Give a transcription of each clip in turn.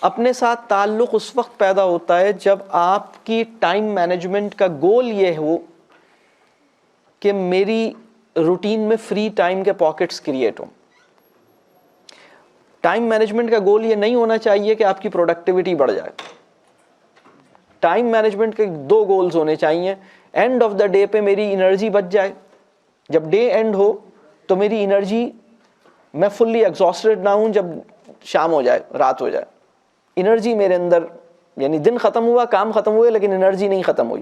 اپنے ساتھ تعلق اس وقت پیدا ہوتا ہے جب آپ کی ٹائم مینجمنٹ کا گول یہ ہو کہ میری روٹین میں فری ٹائم کے پاکٹس کریٹ ہوں. ٹائم مینجمنٹ کا گول یہ نہیں ہونا چاہیے کہ آپ کی پروڈکٹیوٹی بڑھ جائے. ٹائم مینجمنٹ کے دو گولز ہونے چاہیے. اینڈ آف دا ڈے پہ میری انرجی بچ جائے. جب ڈے اینڈ ہو تو میری انرجی میں فلی ایگزاسٹڈ نہ ہوں جب شام ہو جائے, رات ہو جائے. انرجی میرے اندر, یعنی دن ختم ہوا, کام ختم ہوئے, لیکن انرجی نہیں ختم ہوئی.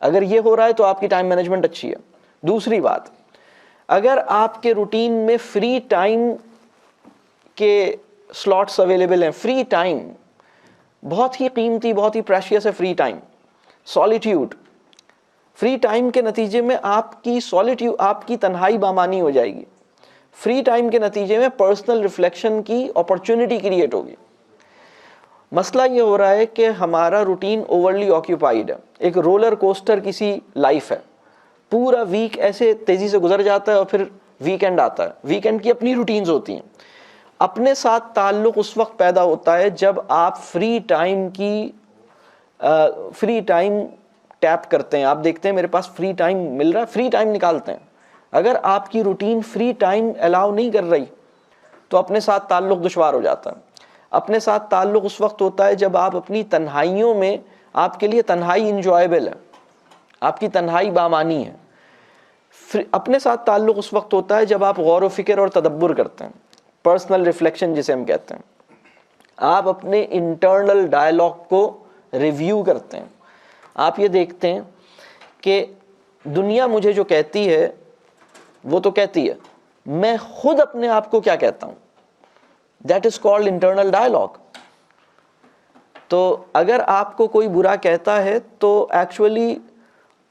اگر یہ ہو رہا ہے تو آپ کی ٹائم مینجمنٹ اچھی ہے. دوسری بات, اگر آپ کے روٹین میں فری ٹائم کے سلاٹس اویلیبل ہیں, فری ٹائم بہت ہی قیمتی, بہت ہی پریشیس ہے فری ٹائم. سولیٹیوڈ, فری ٹائم کے نتیجے میں آپ کی تنہائی بامانی ہو جائے گی. فری ٹائم کے نتیجے میں پرسنل ریفلیکشن کی اپرچونٹی کریٹ ہوگی. مسئلہ یہ ہو رہا ہے کہ ہمارا روٹین اوورلی آکیوپائیڈ ہے. ایک رولر کوسٹر کسی لائف ہے. پورا ویک ایسے تیزی سے گزر جاتا ہے اور پھر ویکینڈ آتا ہے. ویکینڈ کی اپنی روٹینز ہوتی ہیں. اپنے ساتھ تعلق اس وقت پیدا ہوتا ہے جب آپ فری ٹائم ٹیپ کرتے ہیں. آپ دیکھتے ہیں میرے پاس فری ٹائم مل رہا ہے, فری ٹائم نکالتے ہیں. اگر آپ کی روٹین فری ٹائم الاؤ نہیں کر رہی تو اپنے ساتھ تعلق دشوار ہو جاتا ہے. اپنے ساتھ تعلق اس وقت ہوتا ہے جب آپ اپنی تنہائیوں میں, آپ کے لیے تنہائی انجوائبل ہے, آپ کی تنہائی بامانی ہے. اپنے ساتھ تعلق اس وقت ہوتا ہے جب آپ غور و فکر اور تدبر کرتے ہیں, پرسنل ریفلیکشن جسے ہم کہتے ہیں. آپ اپنے انٹرنل ڈائلاگ کو ریویو کرتے ہیں. آپ یہ دیکھتے ہیں کہ دنیا مجھے جو کہتی ہے وہ تو کہتی ہے, میں خود اپنے آپ کو کیا کہتا ہوں. That is called internal dialogue. تو اگر آپ کو کوئی برا کہتا ہے تو ایکچولی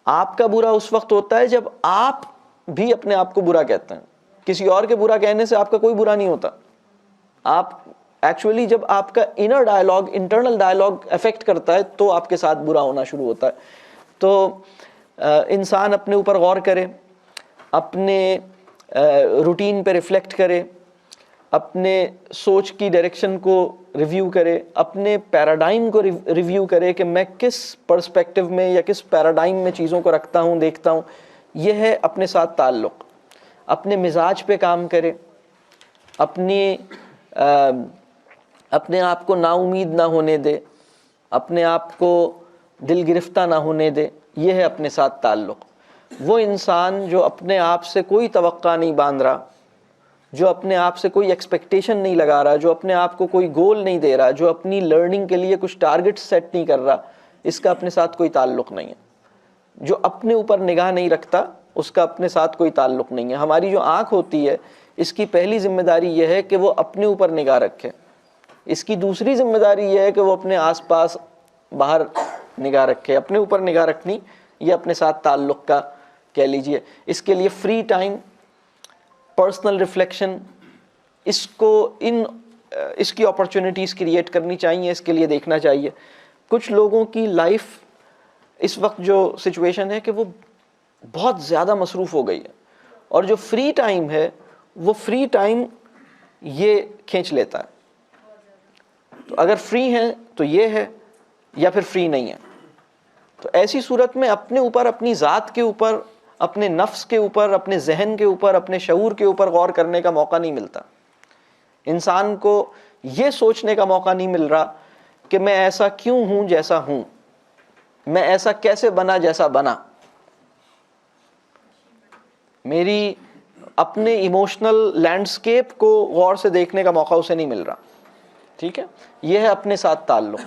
آپ کا برا اس وقت ہوتا ہے جب آپ بھی اپنے آپ کو برا کہتے ہیں. کسی اور کے برا کہنے سے آپ کا کوئی برا نہیں ہوتا. آپ ایکچولی جب آپ کا inner dialogue, internal dialogue affect کرتا ہے تو آپ کے ساتھ برا ہونا شروع ہوتا ہے. تو انسان اپنے اوپر غور کرے, اپنے روٹین پہ ریفلیکٹ کرے, اپنے سوچ کی ڈائریکشن کو ریویو کرے, اپنے پیراڈائم کو ریویو کرے کہ میں کس پرسپیکٹیو میں یا کس پیراڈائم میں چیزوں کو رکھتا ہوں, دیکھتا ہوں. یہ ہے اپنے ساتھ تعلق. اپنے مزاج پہ کام کرے, اپنے آپ کو نا امید نہ ہونے دے, اپنے آپ کو دل گرفتہ نہ ہونے دے. یہ ہے اپنے ساتھ تعلق. وہ انسان جو اپنے آپ سے کوئی توقع نہیں باندھ رہا, جو اپنے آپ سے کوئی ایکسپیکٹیشن نہیں لگا رہا, جو اپنے آپ کو کوئی گول نہیں دے رہا, جو اپنی لرننگ کے لیے کچھ ٹارگٹ سیٹ نہیں کر رہا, اس کا اپنے ساتھ کوئی تعلق نہیں ہے. جو اپنے اوپر نگاہ نہیں رکھتا اس کا اپنے ساتھ کوئی تعلق نہیں ہے. ہماری جو آنکھ ہوتی ہے اس کی پہلی ذمہ داری یہ ہے کہ وہ اپنے اوپر نگاہ رکھے. اس کی دوسری ذمہ داری یہ ہے کہ وہ اپنے آس پاس باہر نگاہ رکھے. اپنے اوپر نگاہ رکھنی یہ اپنے ساتھ تعلق کا کہہ لیجئے. اس کے لیے فری ٹائم, پرسنل ریفلیکشن, اس کی اپرچونٹیز کریٹ کرنی چاہیے. اس کے لیے دیکھنا چاہیے. کچھ لوگوں کی لائف اس وقت جو سچویشن ہے کہ وہ بہت زیادہ مصروف ہو گئی ہے, اور جو فری ٹائم ہے وہ فری ٹائم یہ کھینچ لیتا ہے. تو اگر فری ہیں تو یہ ہے, یا پھر فری نہیں ہے. تو ایسی صورت میں اپنے اوپر, اپنی ذات کے اوپر, اپنے نفس کے اوپر, اپنے ذہن کے اوپر, اپنے شعور کے اوپر غور کرنے کا موقع نہیں ملتا. انسان کو یہ سوچنے کا موقع نہیں مل رہا کہ میں ایسا کیوں ہوں جیسا ہوں, میں ایسا کیسے بنا جیسا بنا. میری اپنے ایموشنل لینڈسکیپ کو غور سے دیکھنے کا موقع اسے نہیں مل رہا. ٹھیک ہے, یہ ہے اپنے ساتھ تعلق.